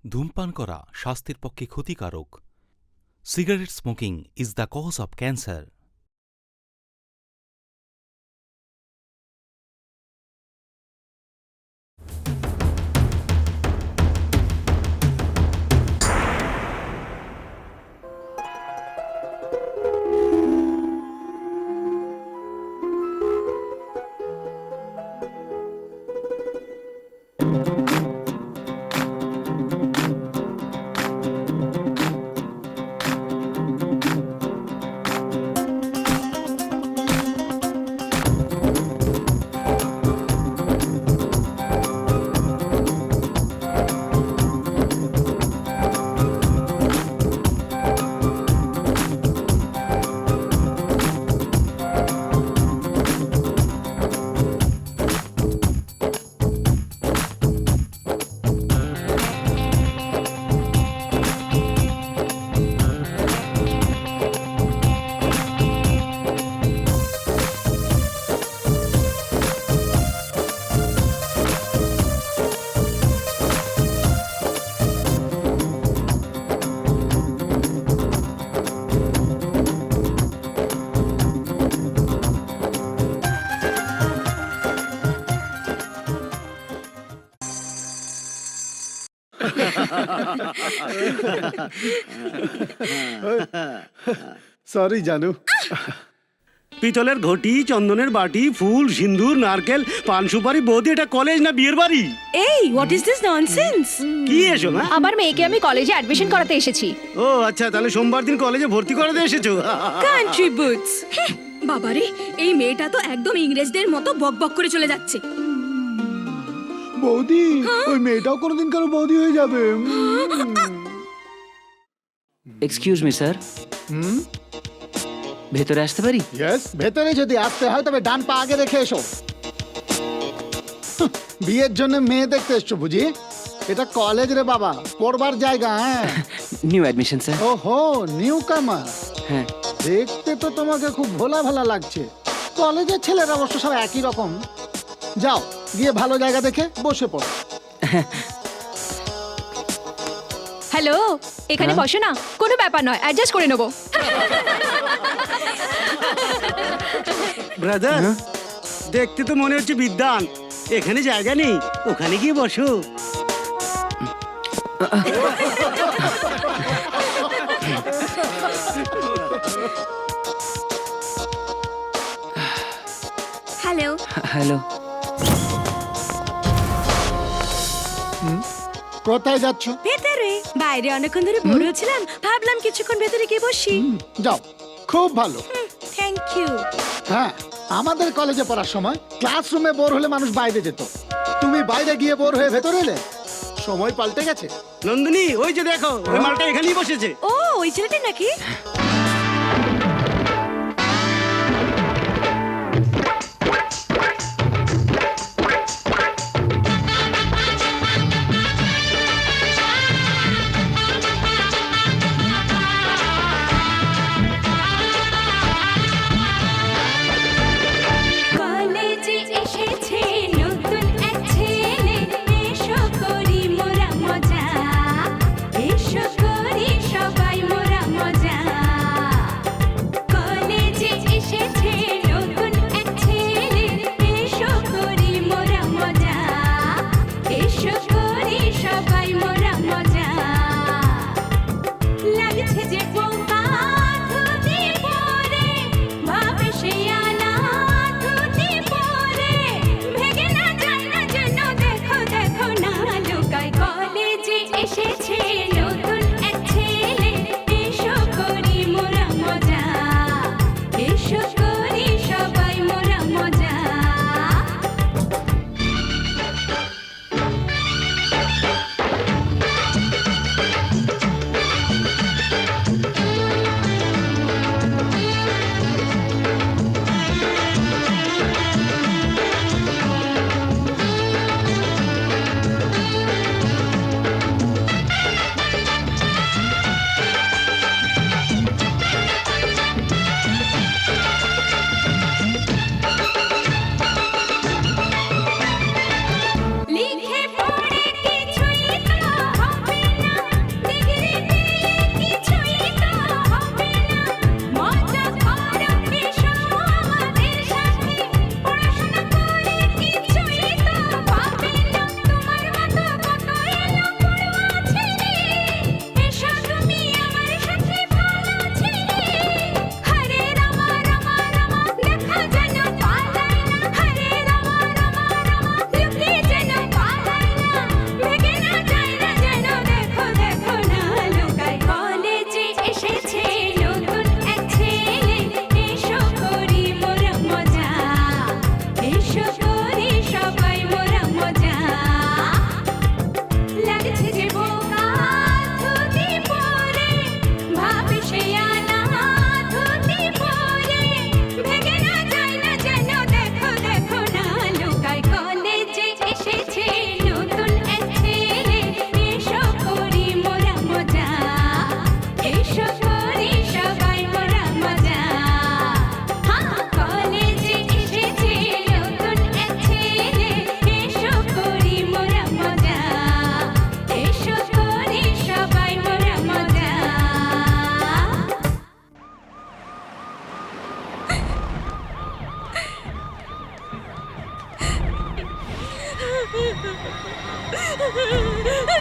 ধূমপান করা স্বাস্থ্যের পক্ষে ক্ষতিকারক। Cigarette smoking is the cause of cancer. Sorry জানু। পিতলের ঘটি, চন্দনের বাটি, ফুল, সিন্দুর, নারকেল, পান সুপারি, বৌদি, এটা কলেজ না বিয়ের বাড়ি? এই হোয়াট ইজ দিস ননসেন্স? কি এসো না? আমার মেয়েকে আমি কলেজে অ্যাডমিশন করাতে এসেছি। ও আচ্ছা, তাহলে সোমবার দিন কলেজে ভর্তি করাতে এসেছো? Country boots. বাবারে, এই মেয়েটা তো একদম ইংরেজদের মতো বকবক করে চলে যাচ্ছে। বৌদি, ওই মেয়েটাও কোনোদিন কারো বৌদি হয়ে যাবে। এক্সকিউজ মি স্যার, ভেতরে আসতে পারি? ইয়েস, ভেতরে যদি আসতে হয় তবে ডান পা আগে রেখে এসো। বিয়ের জন্য মেয়ে দেখতে এসছো বুঝি? এটা কলেজ রে বাবা, পড়বার জায়গা। হ্যাঁ, নিউ অ্যাডমিশন স্যার। ওহো, নিউ কামার। হ্যাঁ, দেখতে তো তোমাকে খুব ভোলা ভালা লাগছে। কলেজের ছেলেরা অবশ্য সব একই রকম। যাও, গিয়ে ভালো জায়গা দেখে বসে পড়ো। হ্যালো, এখানে বসো না, কোনো ব্যাপার নয়, অ্যাডজাস্ট করে নেবো। ব্রাদার, দেখতে তো মনে হচ্ছে বিদ্বান। এখানে জায়গা নেই, ওখানে গিয়ে বসো। হ্যালো। হ্যালো। কোথায় যাচ্ছ? ভেতরে। বাইরে অনেকক্ষণ ধরে বোর হচ্ছিলাম, ভাবলাম কিছুক্ষণ ভেতরে গিয়ে বসি। যাও, খুব ভালো। Thank you. হ্যাঁ, আমাদের কলেজে পড়ার সময় ক্লাসরুমে বোর হলে মানুষ বাইরে যেত। তুমি বাইরে গিয়ে বোর হয়ে ভেতরে এলে। সময় পাল্টে গেছে। নন্দিনী, ওই যে দেখো, ওই মালটা এখানেই বসেছে। ও, ওই ছেলেটা নাকি? কলেজে এসেছে নতুন এক ছেলে, এসো করি মোরা মজা, এসো করি সবাই মোরা মজা।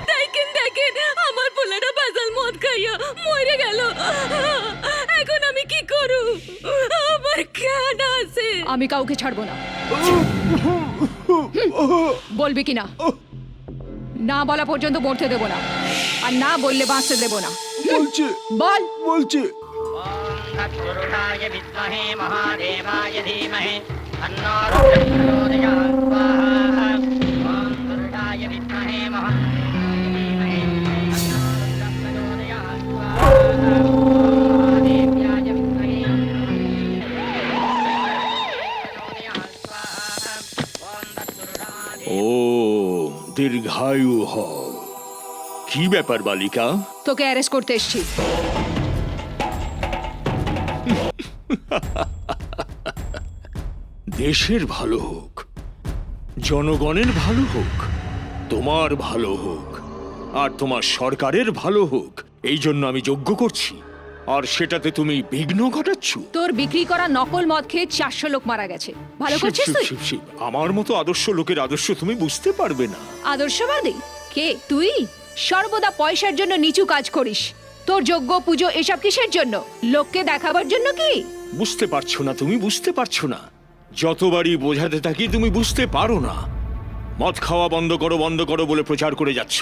দেখেন দেখেন আমার পোলাটা বাজাল মদ খাইয়া মরে গেল। এখন আমি কি করু? আমার কেন আছে? আমি কাউকে ছাড়বো না। বলবি কি না? না বলা পর্যন্ত মরতে দেবো না, আর না বললে বাঁচতে দেবো না। বলছি বল। বলছি तत्पुरुषाय विद्महे महादेवाय धीमहि तन्नो रुद्रः स्वाहा। ॐ पुरुषाय विद्महे महादेवाय धीमहि तन्नो रुद्रः स्वाहा। महादेव्याय विद्महे स्वाहा। ॐ तत्पुरुषाय ও দীর্ঘায়ু হও। কি ব্যাপার বালিকা? তোকে অ্যারেস্ট করতে এসছি। দেশের ভালো হোক, জনগণের ভালো হোক, তোমার ভালো হোক, আর তোমার সরকারের ভালো হোক, এই জন্য আমি যজ্ঞ করছি, আর সেটাতে তুমি বিঘ্ন ঘটাচ্ছ। তোর বিক্রি করা নকল মদ খেয়ে 400 লোক মারা গেছে। ভালো করছিস তুই? শিব, শিব, আমার মতো আদর্শ লোকের আদর্শ তুমি বুঝতে পারবে না। আদর্শবাদী কে তুই? সর্বদা পয়সার জন্য নিচু কাজ করিস। তোর যজ্ঞ পুজো এসব কিসের জন্য? লোককে দেখাবার জন্য কি? বুঝতে পারছো না, তুমি বুঝতে পারছো না। যতবারই বোঝাতে থাকি তুমি বুঝতে পারো না। মদ খাওয়া বন্ধ করো বন্ধ করো বলে প্রচার করে যাচ্ছ।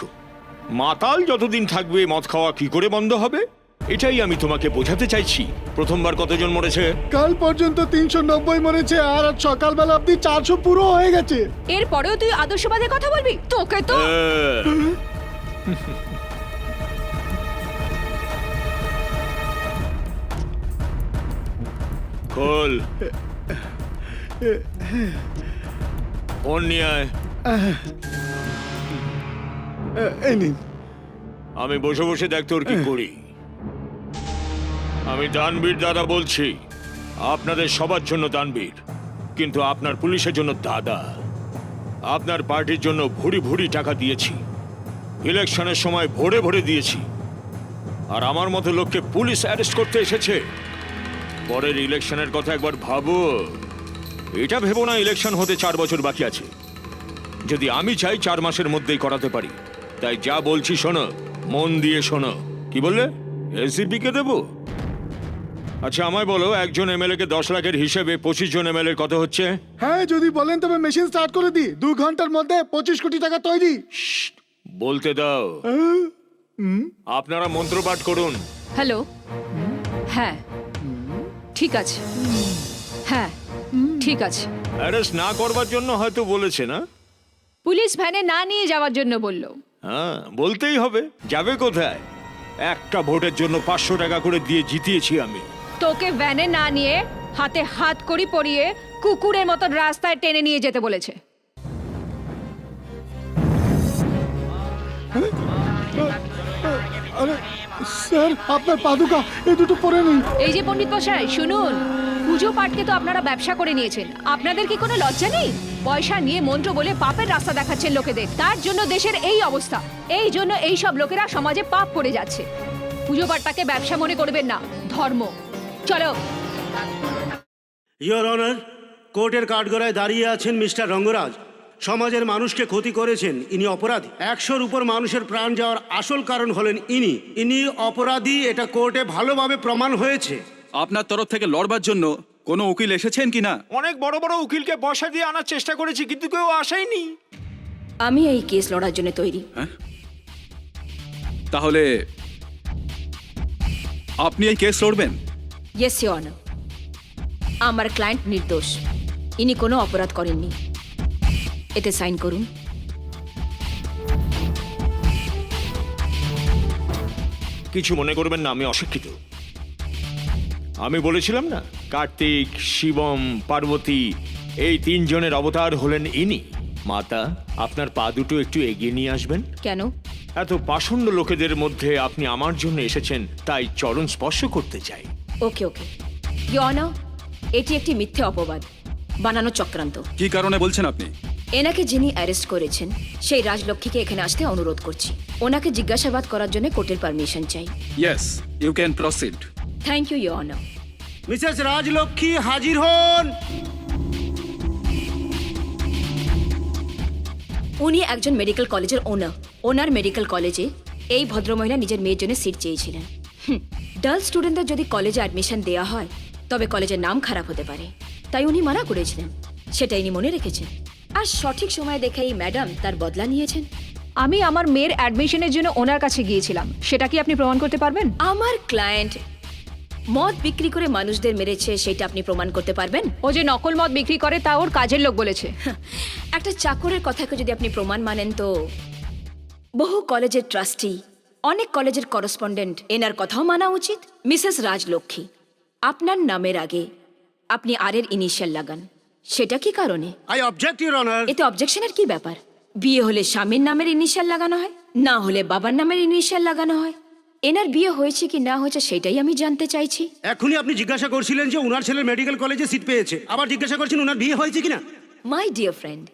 মাতাল যতদিন থাকবে মদ খাওয়া কি করে বন্ধ হবে? এটাই আমি তোমাকে বোঝাতে চাইছি। প্রথমবার কতজন মরেছে? কাল পর্যন্ত 390 মরেছে, আর আজ সকালবেলা অব্দি 400 পুরো হয়ে গেছে। এরপরেও তুই আদর্শবাদের কথা বলবি? তোকে তো খোল ফোন নিয়ে আয়। এই নিন। আমি বসে বসে দেখ তোর কি করি। আমি দানবীর দাদা বলছি, আপনাদের সবার জন্য দানবীর, কিন্তু আপনার পুলিশের জন্য দাদা। আপনার পার্টির জন্য ভুরি ভুরি টাকা দিয়েছি, ইলেকশনের সময় ভরে ভরে দিয়েছি, আর আমার মতো লোককে পুলিশ অ্যারেস্ট করতে এসেছে। পরের ইলেকশনের কথা একবার ভাবো। এটা ভেবো না ইলেকশন হতে 4 বছর বাকি আছে। যদি আমি চাই 4 মাসের মধ্যেই করাতে পারি। তাই যা বলছি শোনো, মন দিয়ে শোনো। কি বললে? এসিপি কে দেবো? আচ্ছা আমায় বলো, একজন এমএলএ কে 10 লাখের হিসেবে 25 জন এমএলএ কত হচ্ছে? হ্যাঁ যদি বলেন তবে মেশিন স্টার্ট করে দিই। 2 ঘন্টার মধ্যে 25 কোটি টাকা তৈরি। বলতে দাও। আপনারা মন্ত্রপাঠ করুন। হ্যালো। হ্যাঁ ঠিক আছে। হ্যাঁ ঠিক আছে। অ্যারেস্ট না করবার জন্য হয়তো বলেছে না? পুলিশ ভ্যানে না নিয়ে যাওয়ার জন্য বললো। হ্যাঁ বলতেই হবে। যাবে কোথায়? একটা ভোটের জন্য 500 টাকা করে দিয়ে জিতিয়েছি আমি। তোকে ভ্যানে না নিয়ে হাতে হাত কড়ি পরিয়ে কুকুরের মতো রাস্তায় টেনে নিয়ে যেতে বলেছে। আরে স্যার, আপনার পাদুকা এই দুটো পরে নিন। এই যে পণ্ডিত মশাই শুনুন, পুজো পাঠকে তো আপনারা ব্যবসা করে নিয়েছেন। আপনাদের কি কোনো লজ্জা নেই? পয়সা নিয়ে মন্ত্র বলে পাপের রাস্তা দেখাচ্ছেন লোকেদের। তার জন্য দেশের এই অবস্থা। এই জন্য এই সব লোকেরা সমাজে পাপ করে যাচ্ছে। পুজো পাঠটাকে ব্যবসা মনে করবেন না, ধর্ম। চলো। ইয়োর অনার, কোর্টের কাঠগড়ায় দাঁড়িয়ে আছেন মিস্টার রঙ্গরাজ। সমাজের মানুষকে ক্ষতি করেছেন, ইনি অপরাধী। 100-র উপর মানুষের প্রাণ যাওয়ার আসল কারণ হলেন ইনি অপরাধী। এটা কোর্টে ভালোভাবে প্রমাণ হয়েছে। আপনার তরফ থেকে লড়বার জন্য কোনো উকিল এসেছেন কিনা? অনেক বড় বড় উকিলকে বসা দিয়ে আনার চেষ্টা করেছি, কিন্তু কেউ আসেনি। আমি এই কেস লড়ার জন্য তৈরি। তাহলে আপনি এই কেস লড়বেন? Yes your honour. আমার ক্লায়েন্ট নির্দোষ, ইনি কোনো অপরাধ করেননি। এতে সাইন করুন। কিছু মনে করবেন না, আমি অশিক্ষিত। আমি বলেছিলাম না, কার্তিক, শিবম, পার্বতী এই 3 জনের অবতার হলেন ইনি। মাতা, আপনার পা দুটো একটু এগিয়ে নিয়ে আসবেন। কেন? এত পাষণ্ড লোকেদের মধ্যে আপনি আমার জন্য এসেছেন, তাই চরণ স্পর্শ করতে চাই। ওকে ওকে ইওর অনার, এটি একটি মিথ্যে অপবাদ, বানানো চক্রান্ত। কি কারণে বলছেন আপনি? এনাকে যিনি অ্যারেস্ট করেছেন সেই রাজলক্ষ্মীকে এখানে আসতে অনুরোধ করছি। ওনাকে জিজ্ঞাসাবাদ করার জন্য কোর্টের পারমিশন চাই। Yes, you can proceed. Thank you your honour. Mrs Rajlakshmi হাজির হন। উনি একজন মেডিকেল কলেজের ওনার মেডিকেল কলেজে এই ভদ্রমহিলা নিজের মেয়ের জন্য সিট চেয়েছিলেন। ডাল স্টুডেন্টদের যদি কলেজে অ্যাডমিশন দেওয়া হয় তবে কলেজের নাম খারাপ হতে পারে, তাই উনি মানা করেছিলেন। সেটা ইনি মনে রেখেছেন, আর সঠিক সময় দেখে এই ম্যাডাম তার বদলা নিয়েছেন। আমি আমার মেয়ের অ্যাডমিশনের জন্য ওনার কাছে গিয়েছিলাম, সেটা কি আপনি প্রমাণ করতে পারবেন? আমার ক্লায়েন্ট মদ বিক্রি করে মানুষদের মেরেছে, সেটা আপনি প্রমাণ করতে পারবেন? ও যে নকল মদ বিক্রি করে তা ওর কাজের লোক বলেছে। একটা চাকরের কথাকে যদি আপনি প্রমাণ মানেন তো বহু কলেজের ট্রাস্টি, অনেক কলেজের করেসপন্ডেন্ট এনার কথাও মানা উচিত। মিসেস রাজলক্ষ্মী, আপনার নামের আগে আপনি আর এর ইনিশিয়াল লাগান, সেটা কি কারণে? I object your honour. এতে অবজেকশনের কি ব্যাপার? বিয়ে হলে স্বামীর নামের ইনিশিয়াল লাগানো হয়, না হলে বাবার নামের ইনিশিয়াল লাগানো হয়। এনার বিয়ে হয়েছে কি না হয়েছে সেটাই আমি জানতে চাইছি। এখনই আপনি জিজ্ঞাসা করছিলেন যে উনার ছেলের মেডিকেল কলেজে সিট পেয়েছে, আবার জিজ্ঞাসা করছেন উনার বিয়ে হয়েছে কিনা। মাই ডিয়ার ফ্রেন্ড,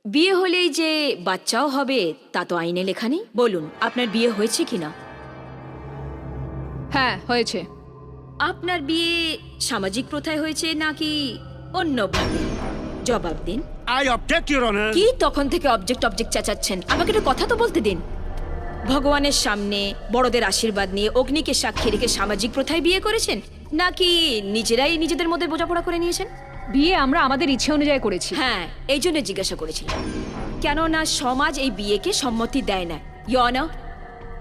বিয়ে হলেই যে বাচ্চাও হবে তা তো আইনে লেখা নেই। বলুন আপনার বিয়ে হয়েছে কিনা? হ্যাঁ হয়েছে। আপনার বিয়ে সামাজিক প্রথায় হয়েছে নাকি অন্যভাবে? জবাব দিন। I object your honour. কি তখন থেকে অবজেক্ট চেঁচাচ্ছেন? আমাকে একটু কথা তো বলতে দিন। ভগবানের সামনে বড়দের আশীর্বাদ নিয়ে অগ্নিকে সাক্ষী রেখে সামাজিক প্রথায় বিয়ে করেছেন, নাকি নিজেরাই নিজেদের মধ্যে বোঝাপড়া করে নিয়েছেন? বিয়ে আমরা আমাদের ইচ্ছে অনুযায়ী করেছি। হ্যাঁ, এই জন্য জিজ্ঞাসা করেছিলাম, কেননা সমাজ এই বিয়েকে সম্মতি দেয় না। ইয়না,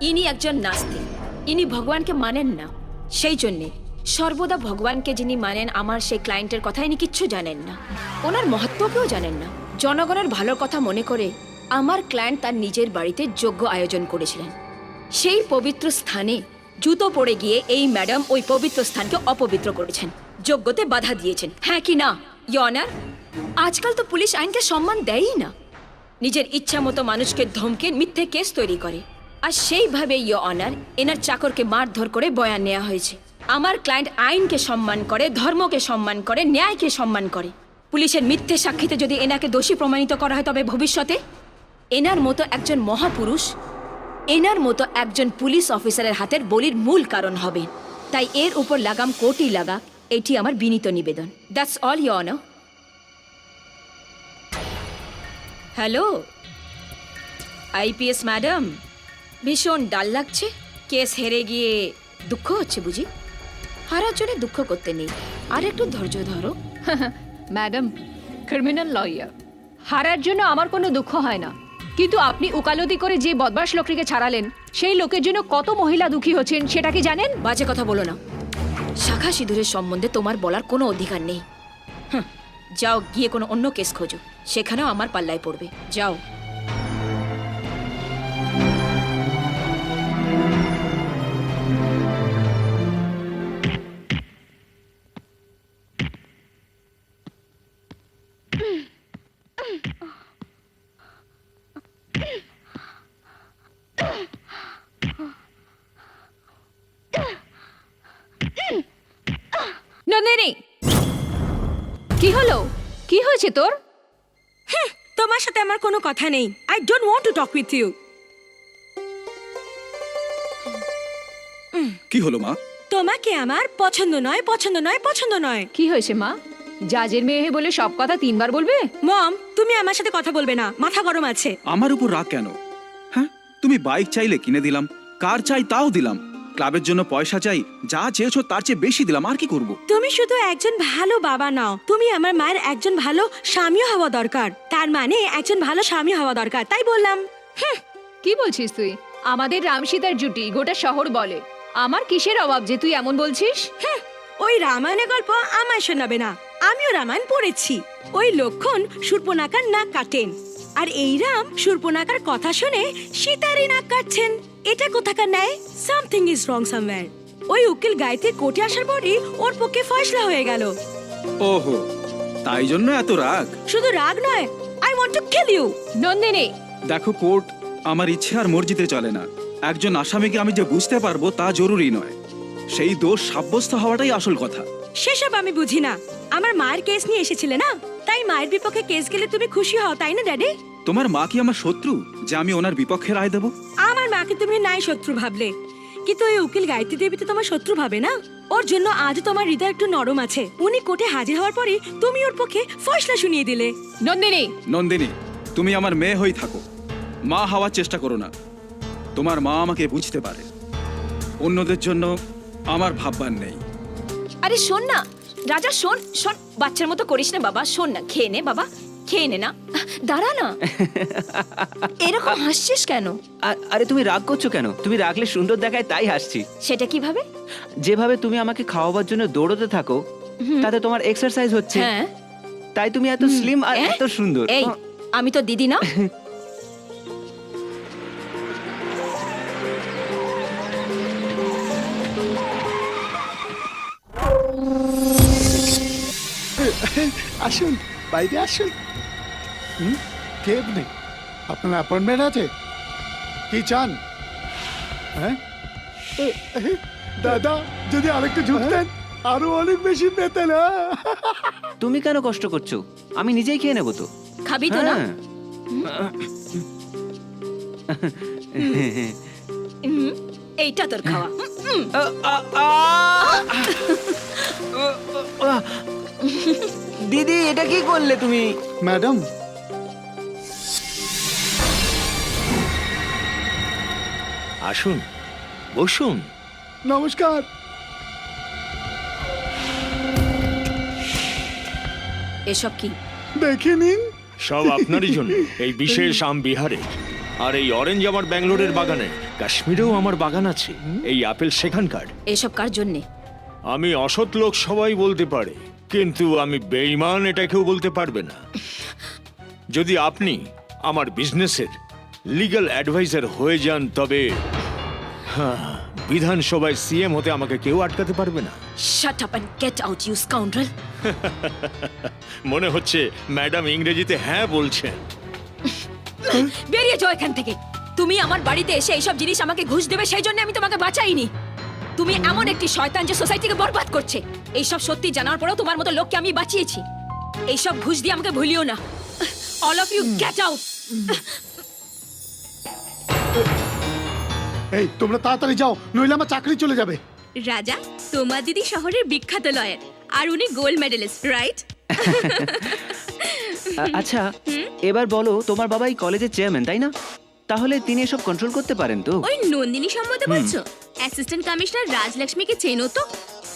ইনি একজন নাস্তিক, ইনি ভগবানকে মানেন না। সেই জন্যে সর্বদা ভগবানকে যিনি মানেন, আমার সেই ক্লায়েন্টের কথা ইনি কিচ্ছু জানেন না, ওনার মহত্বকেও জানেন না। জনগণের ভালোর কথা মনে করে আমার ক্লায়েন্ট তার নিজের বাড়িতে যজ্ঞ আয়োজন করেছিলেন। সেই পবিত্র স্থানে জুতো পড়ে গিয়ে এই ম্যাডাম ওই পবিত্র স্থানকে অপবিত্র করেছেন, যজ্ঞতে বাধা দিয়েছেন। হ্যাঁ কি না ইয়নার? আজকাল তো পুলিশ আইনকে সম্মান দেয়ই না, নিজের ইচ্ছা মতো মানুষকে ধমকে মিথ্যে কেস তৈরি করে। আর সেইভাবে ইয়নার এনার চাকরকে মারধর করে বয়ান নেওয়া হয়েছে। আমার ক্লায়েন্ট আইনকে সম্মান করে, ধর্মকে সম্মান করে, ন্যায়কে সম্মান করে। পুলিশের মিথ্যে সাক্ষীতে যদি এনাকে দোষী প্রমাণিত করা হয় তবে ভবিষ্যতে এনার মতো একজন মহাপুরুষ, এনার মতো একজন পুলিশ অফিসারের হাতের বলির মূল কারণ হবে। তাই এর উপর লাগাম কোর্টই লাগা, এটি আমার বিনীত নিবেদন। That's all your honour. Hello IPS madam, ভীষণ ডাল লাগছে। কেস হেরে গিয়ে দুঃখ হচ্ছে বুঝি? হারার জন্য দুঃখ করতে নেই, আর একটু ধৈর্য ধরো। ম্যাডাম ক্রিমিনাল লয়ার, হারার জন্য আমার কোনো দুঃখ হয় না, কিন্তু আপনি উকালতি করে যে বদমাশ লোকটিকে ছাড়ালেন সেই লোকের জন্য কত মহিলা দুঃখী হচ্ছেন সেটা কি জানেন? বাজে কথা বলো না। শাখা সিঁদুরের সম্বন্ধে তোমার বলার কোনো অধিকার নেই। যাও গিয়ে কোনো অন্য কেস খোঁজো, সেখানেও আমার পাল্লায় পড়বে। যাও। নন্দিনী, কি হলো? কি হয়েছে তোর? তোমার সাথে আমার কোনো কথা নেই। I don't want to talk with you. কি হলো মা? তোমাকে আমার পছন্দ নয়, পছন্দ নয়, পছন্দ নয়। কি হয়েছে মা? জাজের মেয়ে বলে সব কথা তিনবার বলবে? মম, তুমি আমার সাথে কথা বলবে না, মাথা গরম আছে। আমার উপর রাগ কেন? হ্যাঁ, তুমি বাইক চাইলে কিনে দিলাম, কার চাই তাও দিলাম, ক্লাবের জন্য পয়সা চাই, যা চেয়েছো তার চেয়ে বেশি দিলাম, আর কি করব? তুমি শুধু একজন ভালো বাবা নাও, তুমি আমার মায়ের একজন ভালো স্বামীও হওয়া দরকার। তার মানে একজন ভালো স্বামী হওয়া দরকার, তাই বললাম। কি বলছিস তুই? আমাদের রামসীতার জুটি গোটা শহর বলে। আমার কিসের অভাব যে তুই এমন বলছিস? ওই রামায়ণের গল্প আমায় শোনাবে না, আমিও রামায়ণ পড়েছি। ওই লক্ষণ শূর্পণখার নাক কাটেন, আর এই রাম শূর্পণখার কথা শুনে সীতারই নাক কাটছেন। এটা কোথাকার ন্যায়? Something is wrong somewhere. ওই উকিল গায়ত্রী কোর্টে আসার পরই ওর পক্ষে ফয়সলা হয়ে গেল। ওহো, তাই জন্য এত রাগ? শুধু রাগ নয়, I want to kill you. Nandini, দেখো কোর্ট, আমার ইচ্ছে আর মর্জিতে চলে না। একজন আসামিকে আমি যে বুঝতে পারবো তা জরুরি নয়, সেই দোষ সাব্যস্ত হওয়াটাই আসল কথা। সেসব আমি বুঝি না। আমার মায়ের কেস নিয়ে এসেছিলে না, তাই মায়ের বিপক্ষে কেস গেলে তুমি খুশি হও, তাই না ড্যাডি? তোমার মা কি আমার শত্রু যে আমি ওনার বিপক্ষে রায় দেবো? আমার মাকে তুমি নাই শত্রু ভাবলে, কিন্তু ওই উকিল গায়ত্রী দেবী তো তোমার শত্রু ভাবে না। ওর জন্য আজ তোমার হৃদয় একটু নরম আছে। উনি কোর্টে হাজির হওয়ার পরে তুমি ওর পক্ষে ফয়সলা শুনিয়ে দিলে। নন্দিনী, নন্দিনী, তুমি আমার মেয়ে হয়ে থাকো, মা হওয়ার চেষ্টা করো না। তোমার মা আমাকে বুঝতে পারে, অন্যদের জন্য আমার ভাববার নেই। আরে শোন না রাজা, শোন শোন, বাচ্চার মতো করিস না বাবা, শোন না, খেয়ে নে বাবা, খেয়ে নে না, দাঁড়া না, এরকম হাসছিস কেন? আরে তুমি রাগ করছো কেন? তুমি রাগলে সুন্দর দেখায় তাই হাসছি। সেটা কিভাবে? যেভাবে তুমি আমাকে খাওয়াবার জন্য দৌড়তে থাকো, তাতে তোমার এক্সারসাইজ হচ্ছে, হ্যাঁ তাই তুমি এত স্লিম আর এত সুন্দর। এই আমি তো দিদি না? আসুন, বাইরে আসুন। কে আপনি? আপনার অ্যাপয়েন্টমেন্ট আছে? কি চান? হ্যাঁ দাদা, যদি আরেকটু ঝুঁকতেন আরো অনেক বেশি পেতেন। তুমি কেন কষ্ট করছো? আমি নিজেই খেয়ে নেবো তো। খাবি তো না? হ্যাঁ। এইটা তোর খাওয়া। দিদি, এটা কি করলে তুমি? ম্যাডাম, আসুন, বসুন। নমস্কার। এসব কি? দেখে নিন। সব আপনারই জন্য। এই বিশেষ আম বিহারের, আর এই অরেঞ্জ আমার ব্যাঙ্গালোরের বাগানের। কাশ্মীরেও আমার বাগান আছে। এই আপেল সেখানকার। এসব কার জন্যে? আমি অসৎ লোক সবাই বলতে পারে, কিন্তু আমি বেঈমান এটা কেউ বলতে পারবে না। যদি আপনি আমার বিজনেসের লিগ্যাল অ্যাডভাইজার হয়ে যান, তবে বিধানসভায় সিএম হতে আমাকে কেউ আটকাতে পারবে না। Shut up and get out, you scoundrel. মনে হচ্ছে ম্যাডাম ইংরেজিতে হ্যাঁ বলছেন। বেরিয়ে যাও এখান থেকে। তুমি আমার বাড়িতে এসে এইসব জিনিস আমাকে ঘুষ দেবে, সেই জন্য আমি তোমাকে বাঁচাইনি। তুমি এমন একটি শয়তান যে সোসাইটিকে বরবাদ করছে। এইসব সত্যি জানার পরেও তোমার মতো লোককে আমি বাঁচিয়েছি। এইসব ঘুষ দিয়ে আমাকে ভুলিও না। All of you get out. এই, তোমরা তাড়াতাড়ি যাও, নইলে আমার চাকরি চলে যাবে। রাজা, তোমার দিদি শহরের বিখ্যাত লয়ার, আর উনি গোল্ড মেডেলিস্ট, রাইট? আচ্ছা, এবার বলো, তোমার বাবা এই কলেজের চেয়ারম্যান, তাই না? তাহলে তিনি এসব কন্ট্রোল করতে পারেন তো? ওই নন্দিনী সম্বন্ধে বলছো? অ্যাসিস্ট্যান্ট কমিশনার রাজলক্ষ্মীকে চেনো তো?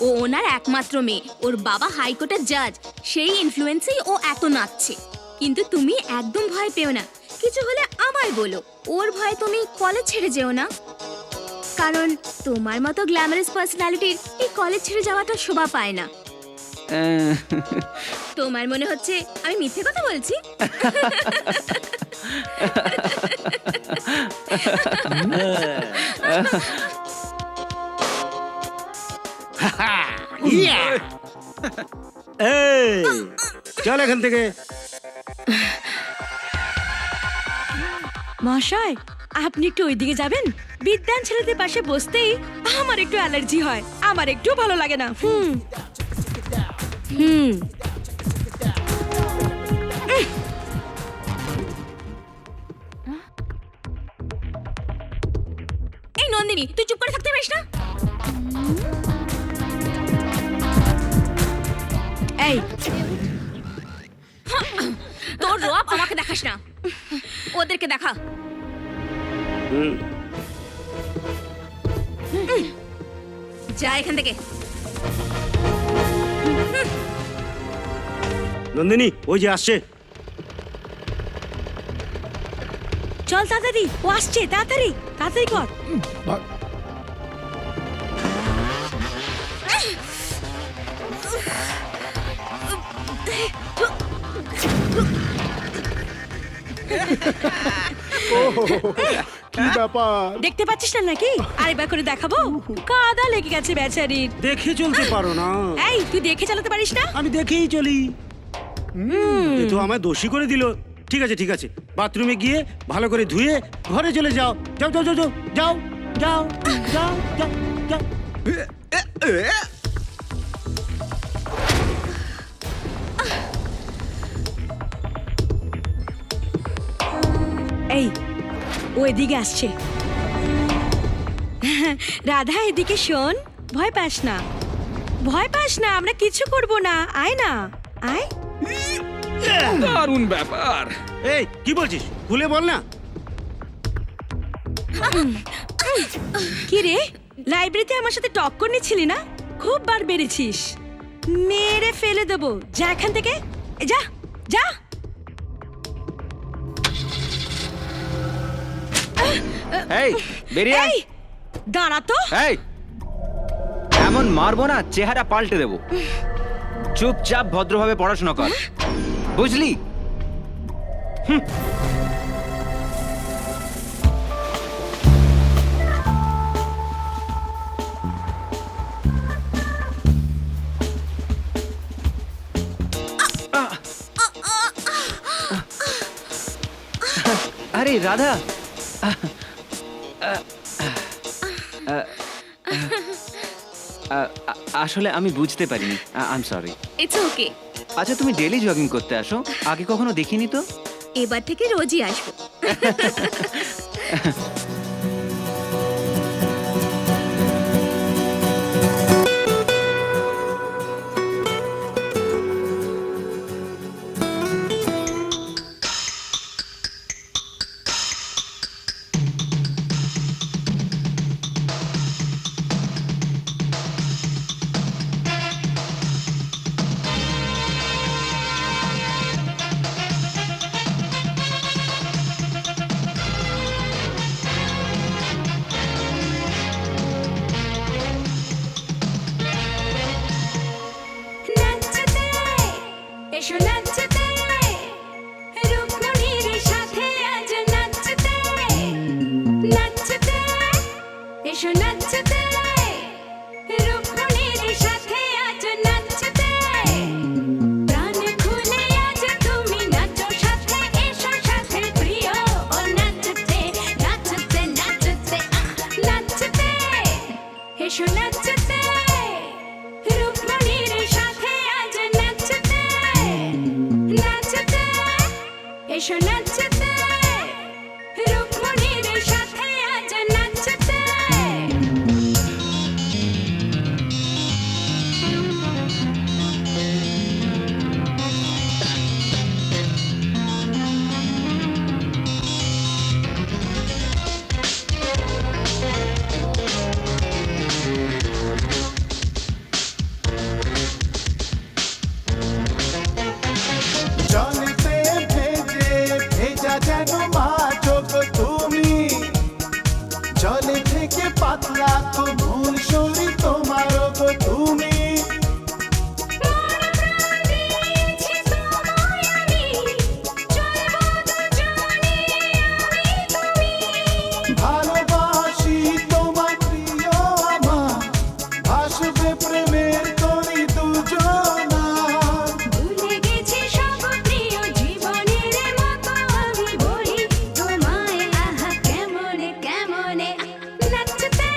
ও ওনার একমাত্র মেয়ে। ওর বাবা হাইকোর্টের জাজ। সেই ইনফ্লুয়েন্সেই ও এত নাচছে। কিন্তু তুমি একদম ভয় পেও না। কিছু হলে আমায় বলো। ওর ভয় তুমি কলেজ ছেড়ে যেও না, কারণ তোমার মতো গ্ল্যামারাস পার্সোনালিটির এই কলেজ ছেড়ে যাওয়াটা শোভা পায় না। তোমার মনে হচ্ছে আমি মিথ্যে কথা বলছি? চল এখান থেকে। মহাশয়, আপনি একটু ওইদিকে যাবেন? বিদ্যান ছেলেদের পাশে বসতেই আমার একটু অ্যালার্জি হয়, আমার একটু ভালো লাগে না। এই নন্দিনী, তুই চুপ করে থাকতে পারিস না? এই, তোর রূপ আমাকে দেখাস না, ওদেরকে দেখা। যা এখান থেকে। নন্দিনী, ওই যে আসছে। চল তাড়াতাড়ি, ও আসছে, তাড়াতাড়ি তাড়াতাড়ি কর। কি ব্যাপার? দেখতে পাচ্ছিস না নাকি? আরেকবার করে দেখাবো? কাদা লেগে গেছে বেচারির। দেখে চলতে পারো না? এই, তুই দেখে চালাতে পারিস না? আমি দেখেই চলি। এ তো আমায় দোষী করে দিল। ঠিক আছে ঠিক আছে, বাথরুমে গিয়ে ভালো করে ধুয়ে ঘরে চলে যাও। যাও যাও যাও যাও যাও যাও যাও যাও যাও। এই, ও এদিকে আসছে। রাধা, এদিকে শোন। ভয় পাস না, ভয় পাস না, আমরা কিছু করব না। আয় না, আয়। দারুণ ব্যাপার। এই কি বলছিস, খুলে বল না। কি রে, লাইব্রেরিতে আমার সাথে টক্কর নিচ্ছিলি না? খুব বার বেড়েছিস, মেরে ফেলে দেবো। যা এখান থেকে, যা যা। এই বেরিয়ে আয়। এই দাঁড়া তো। এই এমন মারবো না, চেহারা পাল্টে দেবো। চুপচাপ ভদ্রভাবে পড়াশোনা কর, বুঝলি? আরে রাধা, আসলে আমি বুঝতে পারিনি, I am sorry. It's okay. আচ্ছা, তুমি ডেলি জগিং করতে আসো? আগে কখনো দেখিনি তো। এবার থেকে রোজই আসবো। নাচতে এসো, নাচতে রুক্মিণীর সাথে আজ নাচতে। নাচতে এসো, নাচতে রুক্মিণীর সাথে আজ নাচতে। প্রাণ খুলে আজ তুমি নাচো সাথে, এসো সাথে প্রিয় ও নাচতে। নাচতে নাচতে নাচতে এসো, নাচতে রুক্মিণীর সাথে আজ নাচতে। নাচতে এসো, নাচতে রুক্মিণীর সাথে আজ নাচতে। জলেতে ভেজে ভেজা যেন মাছ তুমি, জলে থেকে পাতলা কোমল শরীর তোমার গো তুমি। মন প্রাণ দিয়েছি তোমায় আমি, চলবো দুজনে আমি তুমি। ভালোবাসি তোমার প্রিয় আমার, ভাসবে প্রেমের তরি দুজনা। ভুলে গেছি সব প্রিয় জীবনের মতো আমি বলি তোমায়, আহা কেমনে কেমনে। নাচতে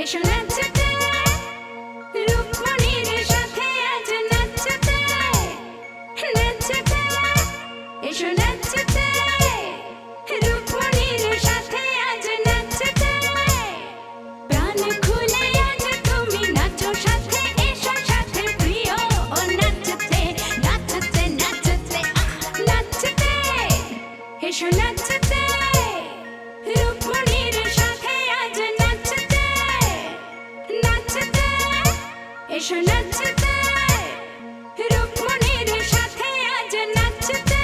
এসো, নাচতে রুক্মিণীর সাথে আজ নাচতে। নাচতে এসো, নাচতে রুক্মিণীর সাথে আজ নাচতে। প্রাণ খুলে আজ তুমি নাচো সাথে, এসো সাথে প্রিয় ও নাচতে। নাচতে নাচতে নাচতে এসো, নাচতে রুক্মিণীর সাথে আজ নাচতে। নাচতে এসো, নাচতে রুক্মিণীর সাথে আজ নাচতে।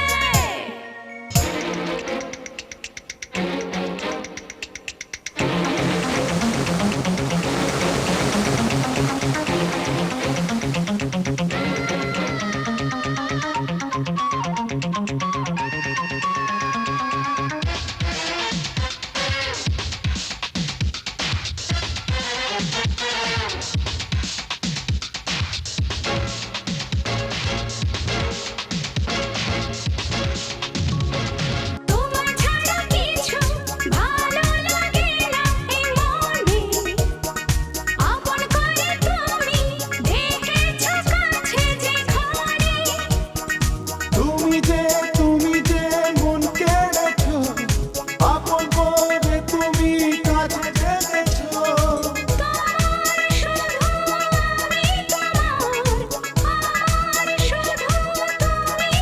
তোমার ছাড়া কিছু ভালো লাগে না এই মনে, আপন করে তুমি দেখেছো কাছে যে ঘরে। তুমি যে মন কেড়েছো, আপন করে তুমি কাছে জেগেছো। তোমার শুধু আমি তোমার, আর শুধু তুমি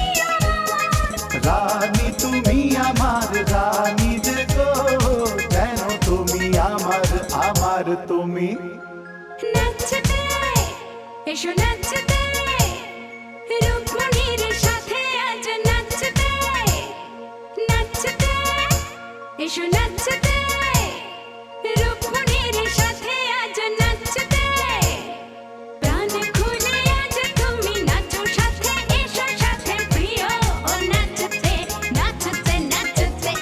রানী তুমি আমার রানী যে গো যেন তুমি আমার আমার তুমি নাচতে এসো নাচতে রুক্মণীর সাথে আজ নাচতে নাচতে এসো নাচতে রুক্মণীর সাথে আজ নাচতে প্রাণ খুলে আজ তুমি নাচো সাথে এসো সাথে প্রিয় ও নাচতে নাচতে নাচতে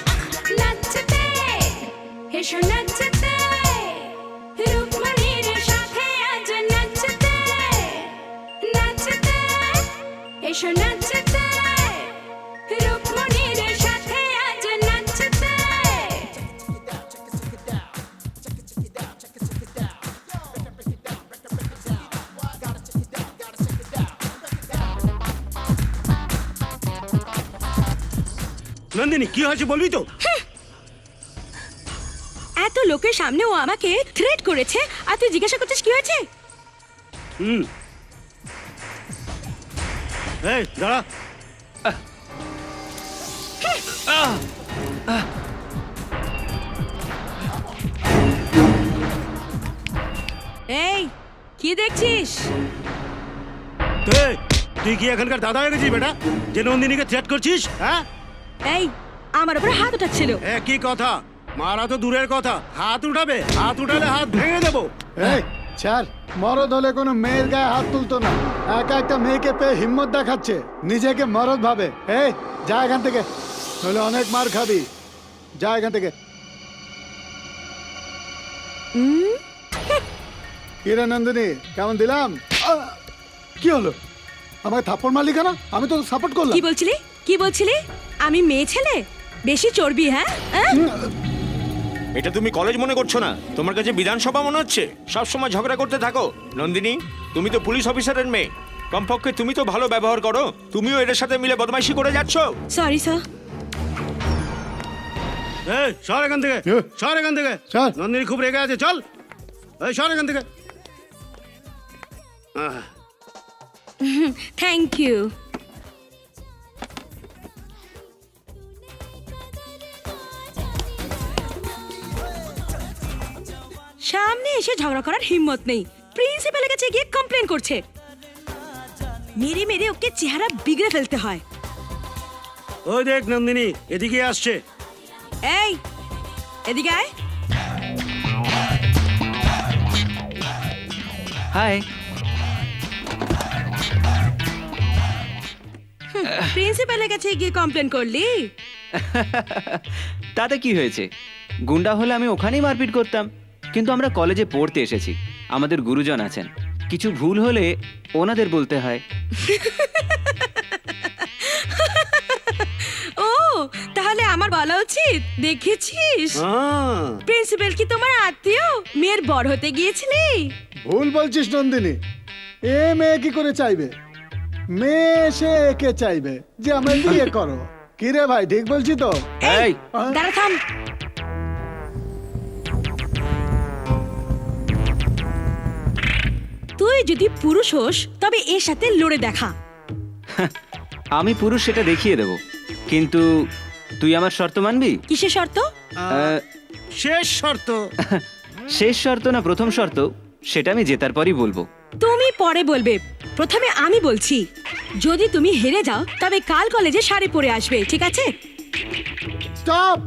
নাচতে এসো নাচতে রুক্মণীর সাথে আজ নাচতে নাচতে এসো নাচতে রুক্মণীর সাথে আজ নাচতে নন্দিনী কি হয়েছে বলবি তো? এত লোকের সামনে ও আমাকে থ্রেট করেছে আর তুই জিজ্ঞাসা করছিস কি হয়েছে? হুম। এই দাঁড়া। এই কি দেখছিস? তুই কি এখানকার দাদা হয়ে গেছিস বেটা, যে নন্দিনীকে থ্রেট করছিস? হ্যাঁ, এই আমার উপরে হাত উঠাচ্ছিল। একই কথা, মারা তো দূরের কথা, হাত উঠাবে, হাত উঠালে হাত ভেঙে দেবো। এই ছাড়, মরদ হলে কোনো মেয়ের গায়ে হাত তুলতো না। একা একটা মেয়েকে পেয়ে হিম্মত দেখাচ্ছে, নিজেকে মরদ ভাবে। এই যা এখান থেকে, নইলে অনেক মার খাবি। যা এখান থেকে। কিরে নন্দিনী, কেমন দিলাম? কি হলো? আমাকে থাপ্পড় মারলি কেন? আমি তো সাপোর্ট করলাম। কি বলছিলি? কি বলছিলি? আমি মেয়ে ছেলে? বেশি চর্বি? হ্যাঁ, এটা তুমি কলেজ মনে করছো না? তোমার কাছে বিধানসভা মনে হচ্ছে? সব সময় ঝগড়া করতে থাকো। নন্দিনী, তুমি তো পুলিশ অফিসারের মেয়ে, কমপক্ষে তুমি তো ভালো ব্যবহার করো। তুমিও এদের সাথে মিলে বদমাইশি করে যাচ্ছ। Sorry sir. এই সর এখান থেকে, সর এখান থেকে। নন্দিনী খুব রেগে আছে, চল। এই সর এখান থেকে। Thank you. সামনে এসে ঝগড়া করার হিম্মত নেই, প্রিন্সিপালের কাছে গিয়ে কমপ্লেন করছে। মেরে মেরে ওকে চেহারা বিগড়ে ফেলতে হয়। ওই দেখ নন্দিনী এদিকে আসছে। এই এদিকে আয়। হাই। প্রিন্সিপালের কাছে গিয়ে কমপ্লেন করলি? তাতে কি হয়েছে? গুন্ডা হলে আমি ওখানেই মারপিট করতাম, কিন্তু আমরা কলেজে পড়তে এসেছি, আমাদের গুরুজন আছেন, কিছু ভুল হলে ওনাদের বলতে হয়। ও তাহলে আমার বলা উচিত। দেখেছিস প্রিন্সিপাল কি তোমার আত্মীয়? মেয়ের বড় হতে গিয়েছিলি। ভুল বলছিস নন্দিনী, এ মেয়ে কি করে চাইবে? মেয়ে সে একে চাইবে যে আমরা বিয়ে করো। কি রে ভাই, ঠিক বলছি তো? এই দাঁড়া, থাম। তুই যদি পুরুষ হোস তবে এর সাথে লড়ে দেখা। আমি পুরুষ সেটা দেখিয়ে দেব, কিন্তু তুই আমার শর্ত মানবি? কিসের শর্ত? শেষ শর্ত। শেষ শর্ত না প্রথম শর্ত সেটা আমি জেতার পরই বলবো। তুমি পরে বলবে, প্রথমে আমি বলছি। যদি তুমি হেরে যাও তবে কাল কলেজে শাড়ি পরে আসবে, ঠিক আছে? স্টপ।